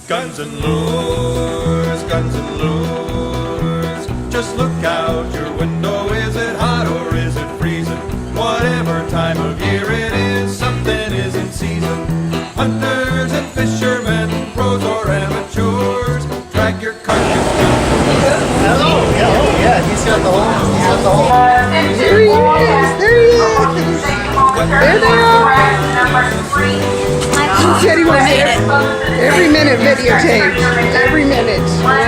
Guns and lures, guns and lures. Just look out your window, is it hot or is it freezing? Whatever time of year it is, something is in season. Hunters and fishermen, pros or amateurs, drag your carcass down. Hello, yeah, he's got the whole, There he is. There they are. He said he wants every minute videotaped. Every minute. We're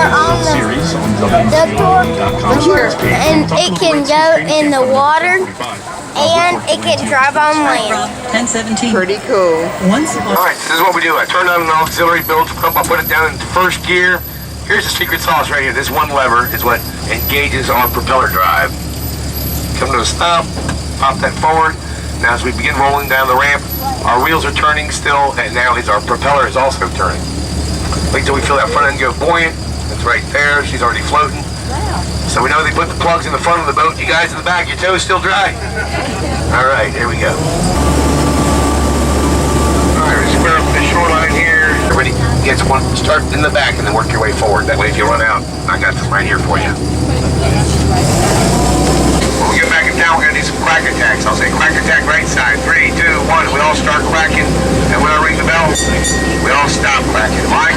on the door, and it can go in the water, and it can drive on land. 1017. Pretty cool. Alright, this is what we do. I turn on an auxiliary bilge pump, I put it down in first gear. Here's the secret sauce right here. This one lever is what engages our propeller drive. Come to a stop, pop that forward. Now as we begin rolling down the ramp, our wheels are turning still, and now our propeller is also turning. Wait till we feel that front end go buoyant. It's right there, she's already floating. So we know they put the plugs in the front of the boat. You guys in the back, your toes still dry? Alright, here we go. Alright, we square up the shoreline here. Everybody gets one, start in the back and then work your way forward. That way if you run out, I got this right here for you. When we get back in town, we're going to do some crack attacks. I'll say crack attack right side. 3, 2, 1. We all start cracking, and when I ring the bell, we all stop cracking. Well, I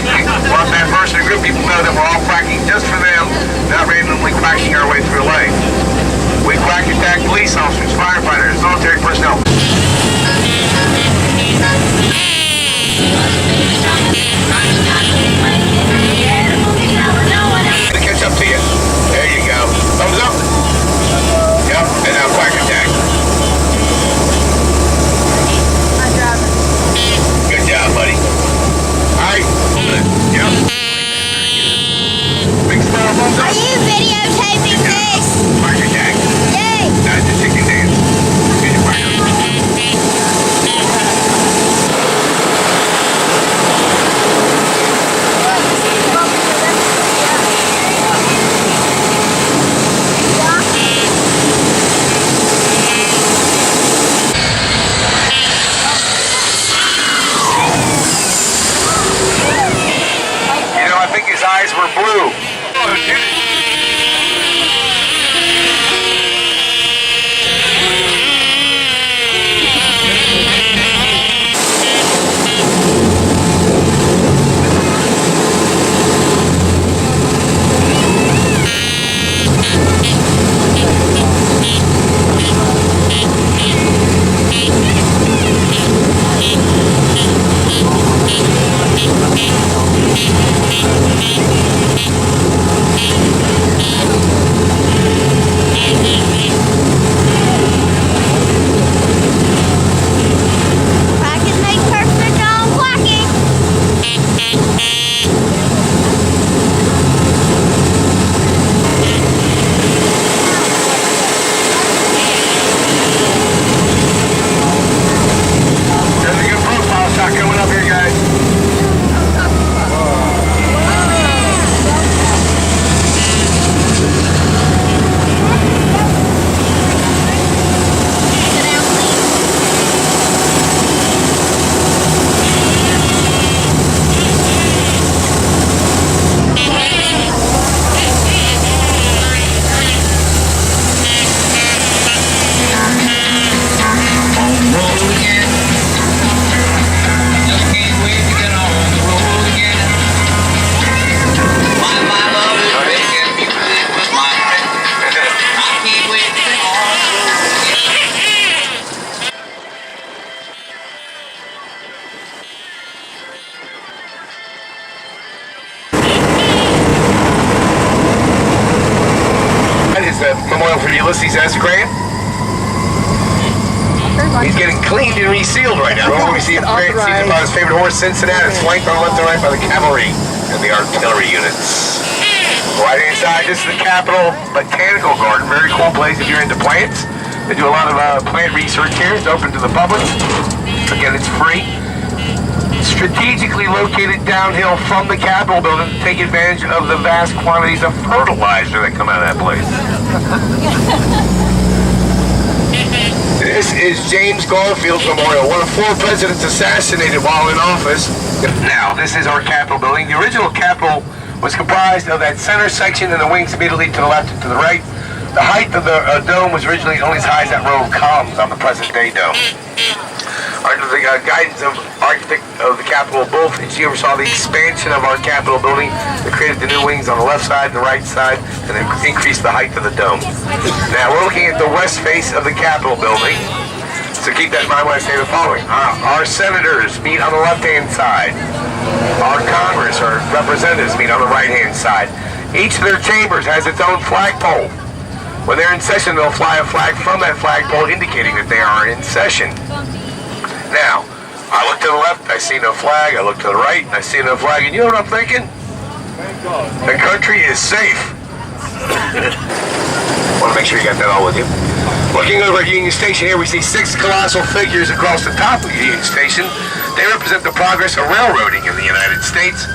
want that person in the group, people know that we're all cracking just for them, not randomly cracking our way through life. We crack attack police officers, firefighters, military personnel. To catch up to you. There you go. Thumbs up. Yep, and now crack attack. Good job, buddy. Alright. Yep. Big smile, thumbs up. Are you videotaping this? Crack attack. Yay! Now it's a chicken dance. Get your fire. I think his eyes were blue. Practice makes perfect on quacking. There's a good profile shot coming up here, guys. That is a memorial for Ulysses S. Grant. He's getting cleaned and resealed right now. Remember, we see him Grant seated about his favorite horse, Cincinnati. It's flanked on left and right by the cavalry and the artillery units. Right inside, this is the Capitol Botanical Garden. Very cool place if you're into plants. They do a lot of plant research here. It's open to the public. Again, it's free. Strategically located downhill from the Capitol building to take advantage of the vast quantities of fertilizer that come out of that place. It is This is James Garfield's memorial, one of 4 presidents assassinated while in office. Now, this is our Capitol building. The original Capitol was comprised of that center section and the wings immediately to the left and to the right. The height of the dome was originally only as high as that row of columns on the present-day dome. Under the guidance of architect of the Capitol, both she oversaw the expansion of our Capitol building that created the new wings on the left side and the right side, and then increased the height of the dome. Now we're looking at the west face of the Capitol building, so keep that in mind when I say the following. Our senators meet on the left-hand side. Our Congress, or representatives, meet on the right-hand side. Each of their chambers has its own flagpole. When they're in session, they'll fly a flag from that flagpole indicating that they are in session. Now, I look to the left, I see no flag. I look to the right, I see no flag. And you know what I'm thinking? The country is safe. Want to make sure you got that all with you. Looking over at Union Station here, we see 6 colossal figures across the top of Union Station. They represent the progress of railroading in the United States.